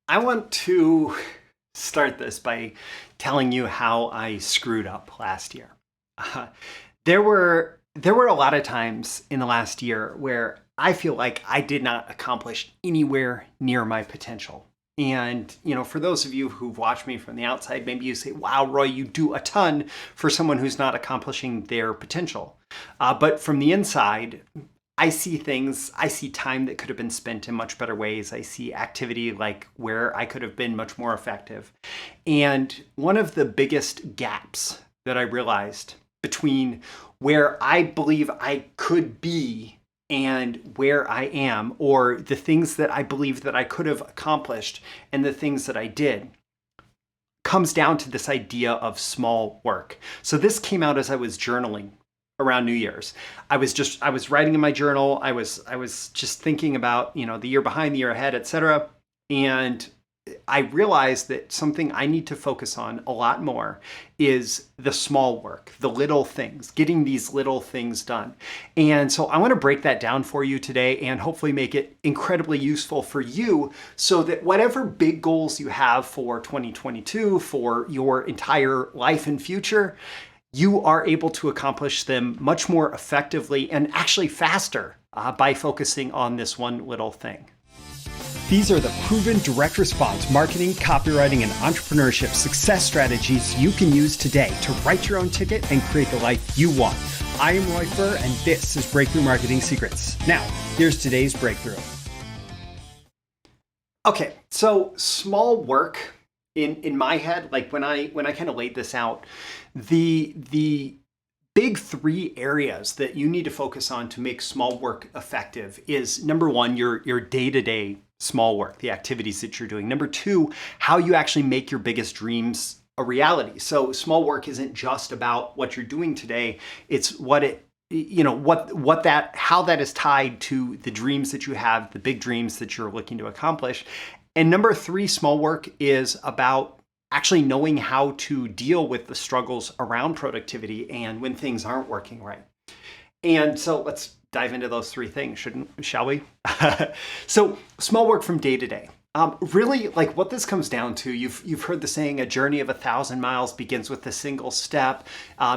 I want to start this by telling you how I screwed up last year. Uh, there were a lot of times in the last year where I feel like I did not accomplish anywhere near my potential. And, for those of you who've watched me from the outside, maybe you say, wow, Roy, you do a ton for someone who's not accomplishing their potential. But from the inside, I see things, I see time that could have been spent in much better ways. I see activity like where I could have been much more effective. And one of the biggest gaps that I realized between where I believe I could be and where I am, or the things that I believe that I could have accomplished and the things that I did, comes down to this idea of small work. So this came out as I was journaling around New Year's. I was writing in my journal. I was just thinking about, the year behind, the year ahead, etc. And I realized that something I need to focus on a lot more is the small work, the little things, getting these little things done. And so I want to break that down for you today and hopefully make it incredibly useful for you so that whatever big goals you have for 2022, for your entire life and future, you are able to accomplish them much more effectively and actually faster by focusing on this one little thing. These are the proven direct response marketing, copywriting, and entrepreneurship success strategies you can use today to write your own ticket and create the life you want. I am Roy Furr, and this is Breakthrough Marketing Secrets. Now, here's today's breakthrough. Okay, so small work in my head, like when I kind of laid this out, the big three areas that you need to focus on to make small work effective is number one, your day-to-day small work, the activities that you're doing. Number two, how you actually make your biggest dreams a reality. So small work isn't just about what you're doing today. It's how that is tied to the dreams that you have, the big dreams that you're looking to accomplish. And number three, small work is about actually knowing how to deal with the struggles around productivity and when things aren't working right. And so let's dive into those three things, shall we? So small work from day to day. Really, like what this comes down to, you've heard the saying, a journey of 1,000 miles begins with a single step.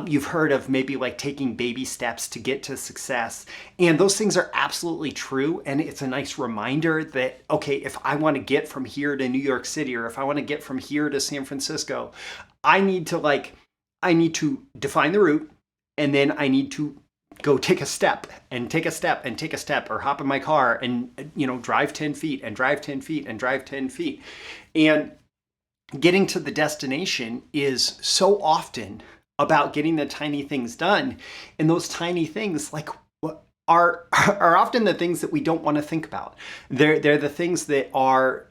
You've heard of maybe like taking baby steps to get to success. And those things are absolutely true. And it's a nice reminder that, okay, if I want to get from here to New York City, or if I want to get from here to San Francisco, I need to define the route, and then I need to go take a step and take a step and take a step, or hop in my car and, drive 10 feet and drive 10 feet and drive 10 feet. And getting to the destination is so often about getting the tiny things done. And those tiny things are often the things that we don't want to think about. They're the things that are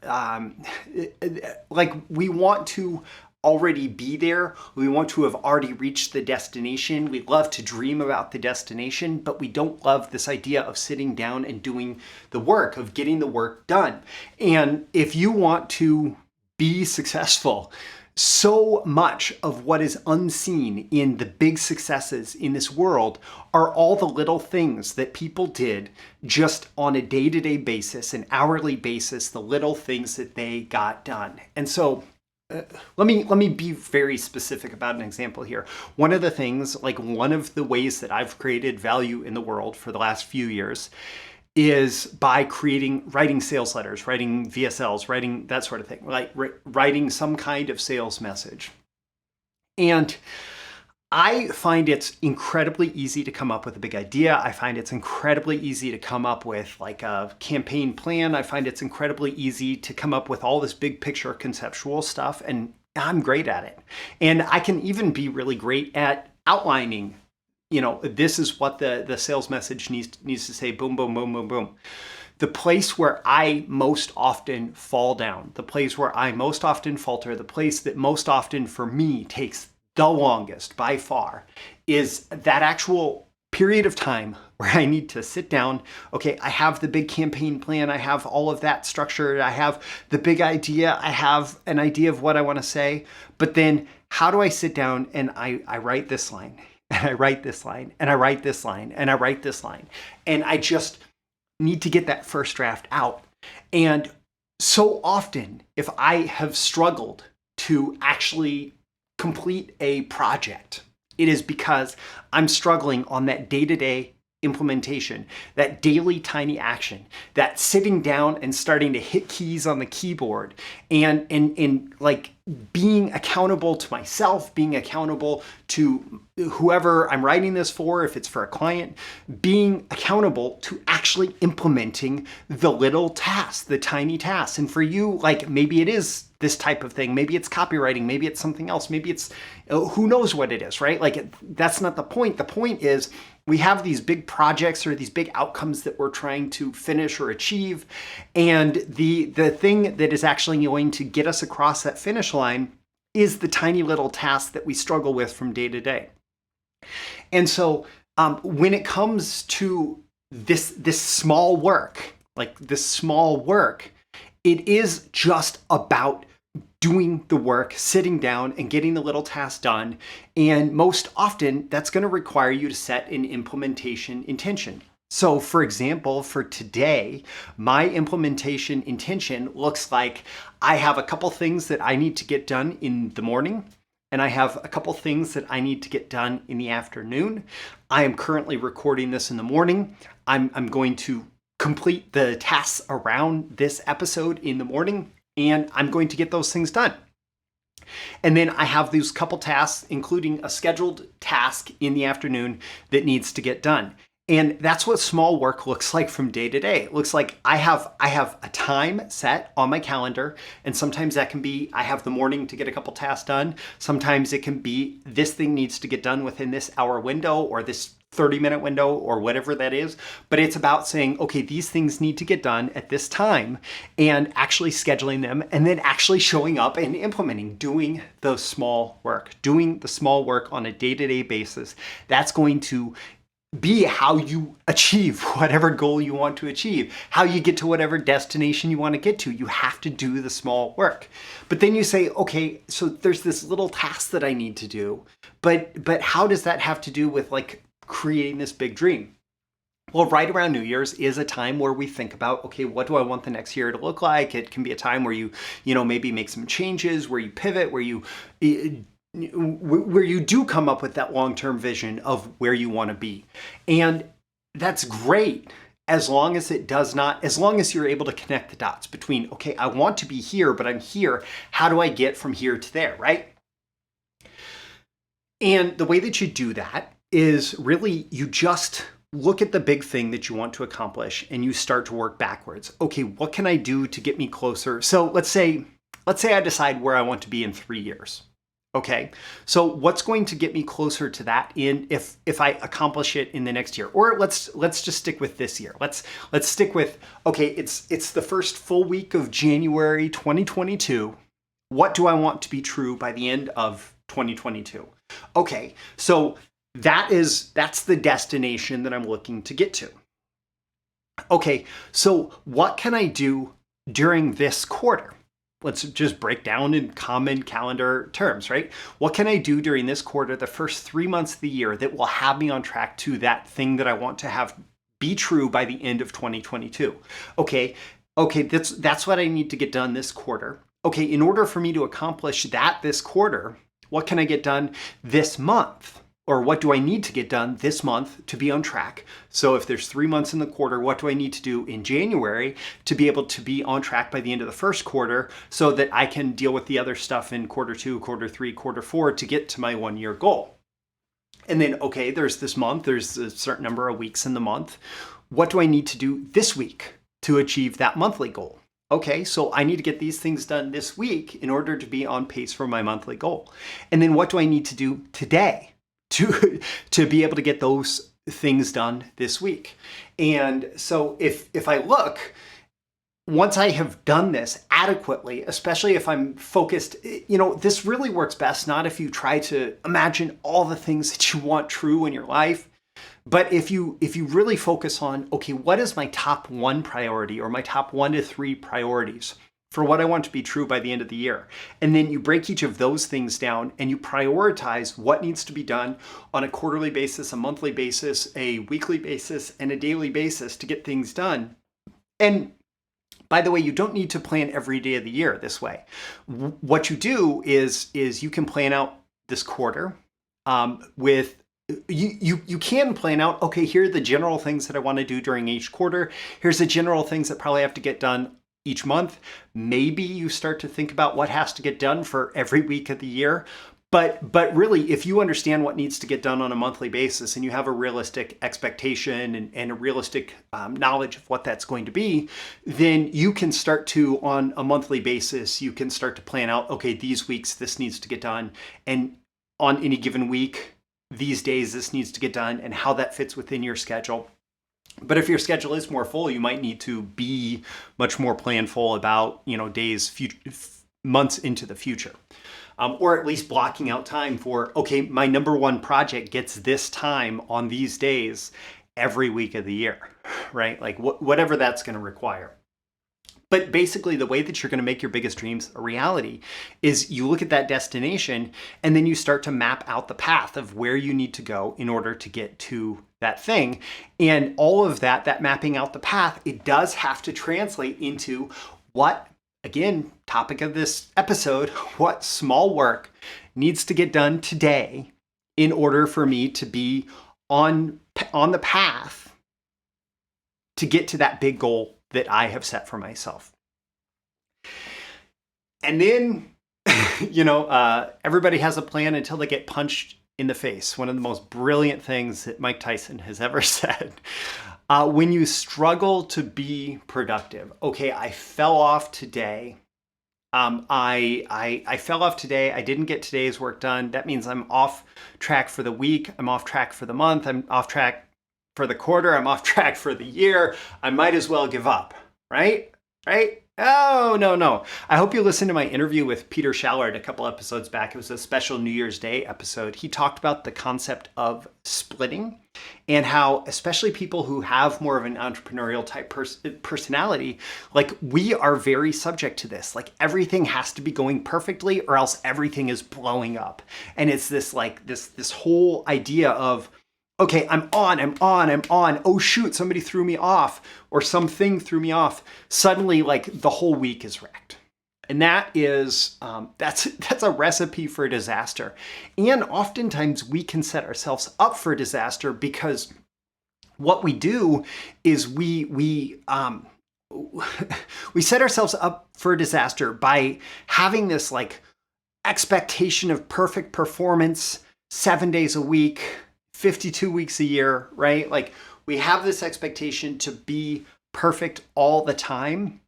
we want to already be there. We want to have already reached the destination. We love to dream about the destination, but we don't love this idea of sitting down and doing the work, of getting the work done. And if you want to be successful, so much of what is unseen in the big successes in this world are all the little things that people did just on a day-to-day basis, an hourly basis, the little things that they got done. And so let me be very specific about an example here. One of the ways that I've created value in the world for the last few years is by writing sales letters, writing VSLs, writing that sort of thing, like writing some kind of sales message. And I find it's incredibly easy to come up with a big idea. I find it's incredibly easy to come up with like a campaign plan. I find it's incredibly easy to come up with all this big picture conceptual stuff, and I'm great at it. And I can even be really great at outlining, this is what the sales message needs to say, boom, boom, boom, boom, boom. The place where I most often fall down, the place where I most often falter, the place that most often for me takes the longest by far, is that actual period of time where I need to sit down. Okay, I have the big campaign plan. I have all of that structured. I have the big idea. I have an idea of what I want to say. But then how do I sit down and I write this line, and I write this line, and I write this line, and I write this line. And I just need to get that first draft out. And So often, if I have struggled to actually complete a project, it is because I'm struggling on that day-to-day implementation, that daily tiny action, that sitting down and starting to hit keys on the keyboard and like being accountable to myself, being accountable to whoever I'm writing this for, if it's for a client, being accountable to actually implementing the little tasks, the tiny tasks. And for you, like maybe it is this type of thing, maybe it's copywriting, maybe it's something else, maybe it's who knows what it is, right? Like that's not the point. The point is we have these big projects or these big outcomes that we're trying to finish or achieve. And the thing that is actually going to get us across that finish line is the tiny little tasks that we struggle with from day to day. And so when it comes to this small work, like this small work, it is just about doing the work, sitting down and getting the little task done. And most often that's going to require you to set an implementation intention. So for example, for today, my implementation intention looks like I have a couple things that I need to get done in the morning, and I have a couple things that I need to get done in the afternoon. I am currently recording this in the morning. I'm going to complete the tasks around this episode in the morning, and I'm going to get those things done. And then I have these couple tasks, including a scheduled task in the afternoon that needs to get done. And that's what small work looks like from day to day. It looks like I have a time set on my calendar, and sometimes that can be I have the morning to get a couple tasks done. Sometimes it can be this thing needs to get done within this hour window or this 30-minute window or whatever that is. But it's about saying, okay, these things need to get done at this time and actually scheduling them and then actually showing up and implementing, doing the small work on a day-to-day basis. That's going to be how you achieve whatever goal you want to achieve, how you get to whatever destination you want to get to. You have to do the small work. But then you say, okay, so there's this little task that I need to do, but how does that have to do with like creating this big dream? Well, right around New Year's is a time where we think about, okay, what do I want the next year to look like? It can be a time where you maybe make some changes, where you pivot, where you do come up with that long-term vision of where you want to be. And that's great as long as you're able to connect the dots between, okay, I want to be here, but I'm here. How do I get from here to there, right? And the way that you do that is really you just look at the big thing that you want to accomplish and you start to work backwards. Okay, what can I do to get me closer? So let's say I decide where I want to be in 3 years. Okay, so what's going to get me closer to that if I accomplish it in the next year? Or let's just stick with this year. Let's stick with, okay, it's the first full week of January 2022. What do I want to be true by the end of 2022? Okay, so that's the destination that I'm looking to get to. Okay, so what can I do during this quarter? Let's just break down in common calendar terms, right? What can I do during this quarter, the first 3 months of the year, that will have me on track to that thing that I want to have be true by the end of 2022? Okay, that's what I need to get done this quarter. Okay, in order for me to accomplish that this quarter, what can I get done this month? Or what do I need to get done this month to be on track? So if there's 3 months in the quarter, what do I need to do in January to be able to be on track by the end of the first quarter so that I can deal with the other stuff in quarter 2, quarter 3, quarter 4 to get to my 1-year goal? And then, okay, there's this month, there's a certain number of weeks in the month. What do I need to do this week to achieve that monthly goal? Okay, so I need to get these things done this week in order to be on pace for my monthly goal. And then what do I need to do today to be able to get those things done this week? And so if I look, once I have done this adequately, especially if I'm focused, this really works best not if you try to imagine all the things that you want true in your life, but if you really focus on, okay, what is my top 1 priority or my top 1 to 3 priorities for what I want to be true by the end of the year? And then you break each of those things down and you prioritize what needs to be done on a quarterly basis, a monthly basis, a weekly basis, and a daily basis to get things done. And By the way, you don't need to plan every day of the year this way. What you do is you can plan out this quarter with you can plan out, okay, here are the general things that I want to do during each quarter. Here's the general things that probably have to get done each month. Maybe you start to think about what has to get done for every week of the year. But really, if you understand what needs to get done on a monthly basis and you have a realistic expectation and a realistic knowledge of what that's going to be, then you can start to, on a monthly basis, you can start to plan out, okay, these weeks, this needs to get done. And on any given week, these days, this needs to get done, and how that fits within your schedule. But if your schedule is more full, you might need to be much more planful about, days, months into the future. Or at least blocking out time for, okay, my number one project gets this time on these days every week of the year, right? Like whatever that's going to require. But basically, the way that you're going to make your biggest dreams a reality is you look at that destination and then you start to map out the path of where you need to go in order to get to that thing. And all of that mapping out the path, it does have to translate into what, again, topic of this episode, what small work needs to get done today in order for me to be on the path to get to that big goal that I have set for myself. And then, everybody has a plan until they get punched in the face. One of the most brilliant things that Mike Tyson has ever said. When you struggle to be productive, okay, I fell off today. I fell off today. I didn't get today's work done. That means I'm off track for the week. I'm off track for the month. I'm off track for the quarter. I'm off track for the year. I might as well give up, right? Oh, no. I hope you listened to my interview with Peter Shallard a couple episodes back. It was a special New Year's Day episode. He talked about the concept of splitting and how, especially people who have more of an entrepreneurial type personality, like we are very subject to this. Like everything has to be going perfectly or else everything is blowing up. And it's this whole idea of, okay, I'm on. Oh shoot, somebody threw me off or something threw me off. Suddenly, like the whole week is wrecked. And that is, that's a recipe for disaster. And oftentimes we can set ourselves up for disaster because what we do is we set ourselves up for disaster by having this like expectation of perfect performance 7 days a week, 52 weeks a year, right? Like we have this expectation to be perfect all the time.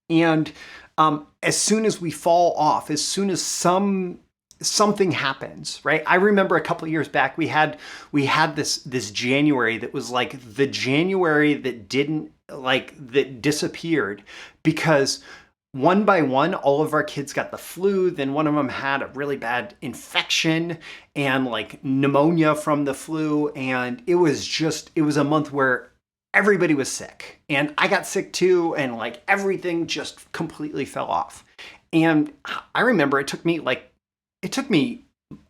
And as soon as we fall off, as soon as something happens, right? I remember a couple of years back, we had this January that was like the January that that disappeared because one by one, all of our kids got the flu. Then one of them had a really bad infection and like pneumonia from the flu. And it was a month where everybody was sick and I got sick too. And like everything just completely fell off. And I remember it took me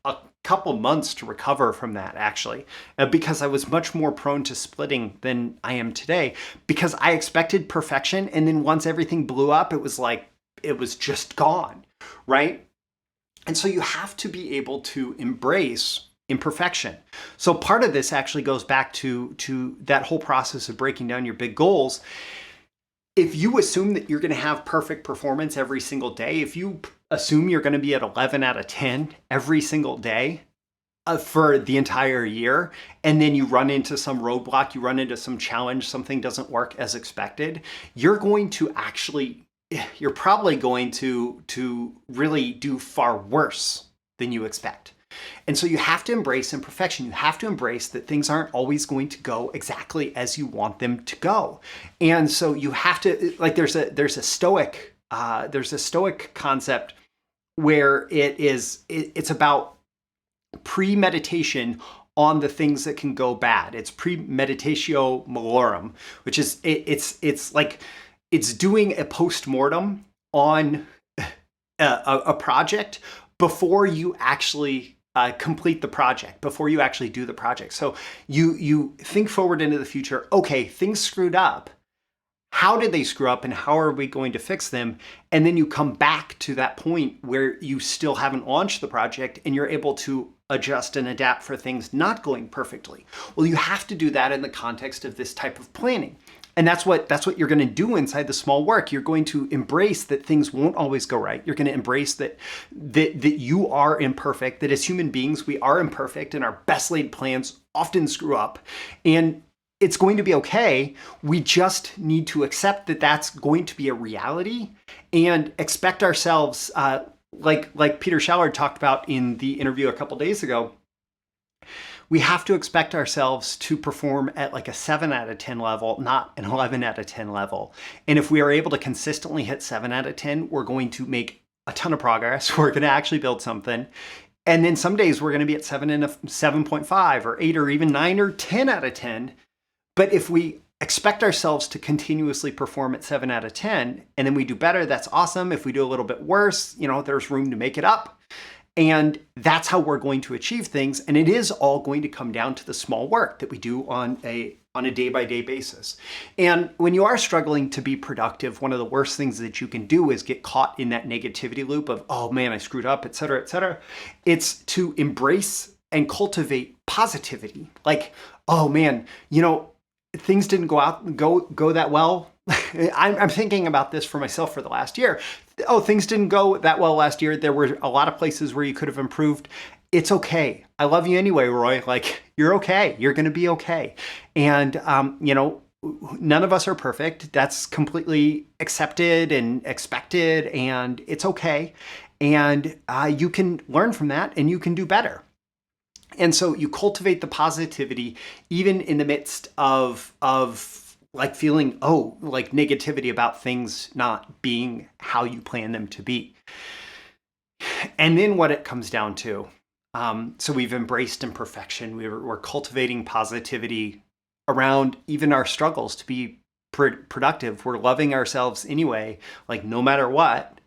a couple months to recover from that actually, because I was much more prone to splitting than I am today because I expected perfection. And then once everything blew up, it was just gone, right? And so you have to be able to embrace imperfection. So part of this actually goes back to that whole process of breaking down your big goals. If you assume that you're going to have perfect performance every single day, if you assume you're going to be at 11 out of 10 every single day for the entire year, and then you run into some roadblock, you run into some challenge, something doesn't work as expected, you're probably going to really do far worse than you expect. And so you have to embrace imperfection. You have to embrace that things aren't always going to go exactly as you want them to go. And so you have to, like, there's a stoic concept where it's about premeditation on the things that can go bad. It's premeditatio malorum, which is it's like it's doing a postmortem on a project before you actually complete the project, before you actually do the project. So you think forward into the future. Okay, things screwed up. how did they screw up and how are we going to fix them? And then you come back to that point where you still haven't launched the project and you're able to adjust and adapt for things not going perfectly. Well, you have to do that in the context of this type of planning. And that's what you're going to do inside the small work. You're going to embrace that things won't always go right. You're going to embrace that you are imperfect, that as human beings, we are imperfect and our best laid plans often screw up. And it's going to be okay. We just need to accept that that's going to be a reality and expect ourselves, like Peter Shallard talked about in the interview a couple days ago, we have to expect ourselves to perform at like a 7 out of 10 level, not an 11 out of 10 level. And if we are able to consistently hit 7 out of 10, we're going to make a ton of progress. We're going to actually build something. And then some days we're going to be at 7.5 or 8 or even 9 or 10 out of 10. But if we expect ourselves to continuously perform at 7 out of 10, and then we do better, that's awesome. If we do a little bit worse, there's room to make it up. And that's how we're going to achieve things. And it is all going to come down to the small work that we do on a day-by-day basis. And when you are struggling to be productive, one of the worst things that you can do is get caught in that negativity loop of, oh man, I screwed up, et cetera, et cetera. It's to embrace and cultivate positivity. Like, oh man, things didn't go that well. I'm thinking about this for myself for the last year. Oh, things didn't go that well last year. There were a lot of places where you could have improved. It's okay. I love you anyway, Roy. Like, you're okay. You're going to be okay. And, none of us are perfect. That's completely accepted and expected, and it's okay. And you can learn from that and you can do better. And so you cultivate the positivity even in the midst of like feeling, like negativity about things not being how you plan them to be. And then what it comes down to, so we've embraced imperfection. We're cultivating positivity around even our struggles to be productive. We're loving ourselves anyway, like no matter what,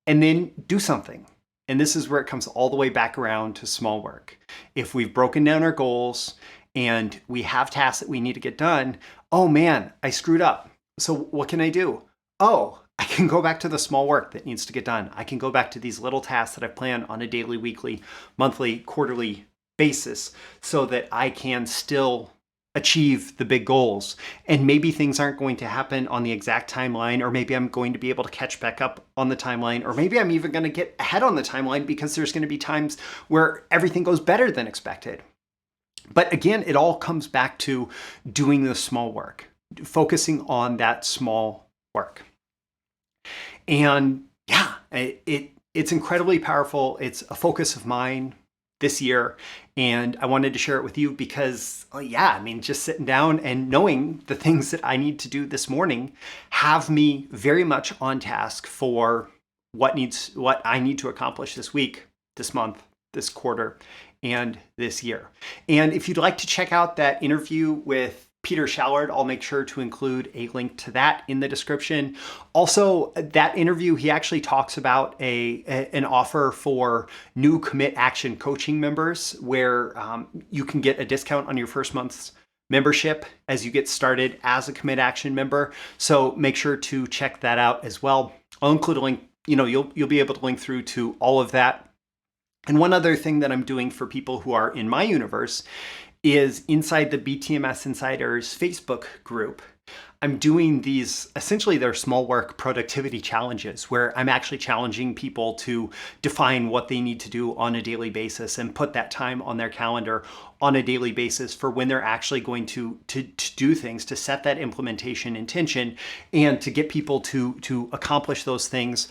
and then do something. And this is where it comes all the way back around to small work. If we've broken down our goals and we have tasks that we need to get done, oh man, I screwed up. So what can I do? Oh, I can go back to the small work that needs to get done. I can go back to these little tasks that I plan on a daily, weekly, monthly, quarterly basis so that I can still achieve the big goals. And maybe things aren't going to happen on the exact timeline, or maybe I'm going to be able to catch back up on the timeline, or maybe I'm even going to get ahead on the timeline because there's going to be times where everything goes better than expected. But again, it all comes back to doing the small work, focusing on that small work. And yeah, it's incredibly powerful. It's a focus of mine this year. And I wanted to share it with you because, just sitting down and knowing the things that I need to do this morning have me very much on task for what I need to accomplish this week, this month, this quarter, and this year. And if you'd like to check out that interview with Peter Shallard, I'll make sure to include a link to that in the description. Also, that interview, he actually talks about an offer for new Commit Action coaching members where you can get a discount on your first month's membership as you get started as a Commit Action member. So make sure to check that out as well. I'll include a link. You'll be able to link through to all of that. And one other thing that I'm doing for people who are in my universe is inside the BTMS Insiders Facebook group. I'm doing these, essentially they're small work productivity challenges where I'm actually challenging people to define what they need to do on a daily basis and put that time on their calendar on a daily basis for when they're actually going to do things, to set that implementation intention and to get people to accomplish those things.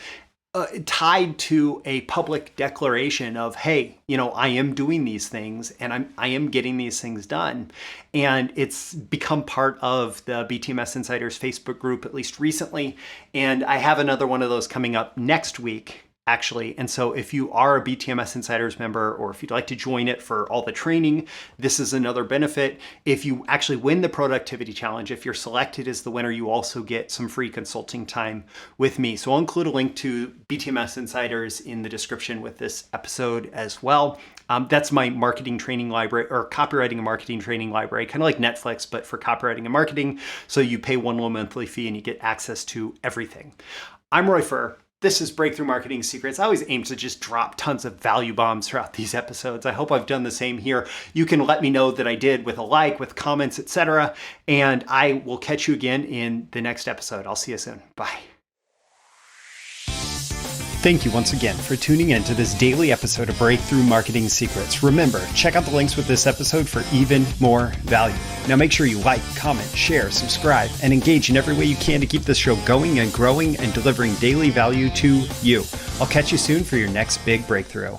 Tied to a public declaration of, hey, I am doing these things and I am getting these things done. And it's become part of the BTMS Insiders Facebook group, at least recently. And I have another one of those coming up next week, actually. And so if you are a BTMS Insiders member, or if you'd like to join it for all the training, this is another benefit. If you actually win the productivity challenge, if you're selected as the winner, you also get some free consulting time with me. So I'll include a link to BTMS Insiders in the description with this episode as well. That's my marketing training library, or copywriting and marketing training library, kind of like Netflix, but for copywriting and marketing. So you pay one low monthly fee and you get access to everything. I'm Roy Furr. This is Breakthrough Marketing Secrets. I always aim to just drop tons of value bombs throughout these episodes. I hope I've done the same here. You can let me know that I did with a like, with comments, etc. And I will catch you again in the next episode. I'll see you soon. Bye. Thank you once again for tuning in to this daily episode of Breakthrough Marketing Secrets. Remember, check out the links with this episode for even more value. Now make sure you like, comment, share, subscribe, and engage in every way you can to keep this show going and growing and delivering daily value to you. I'll catch you soon for your next big breakthrough.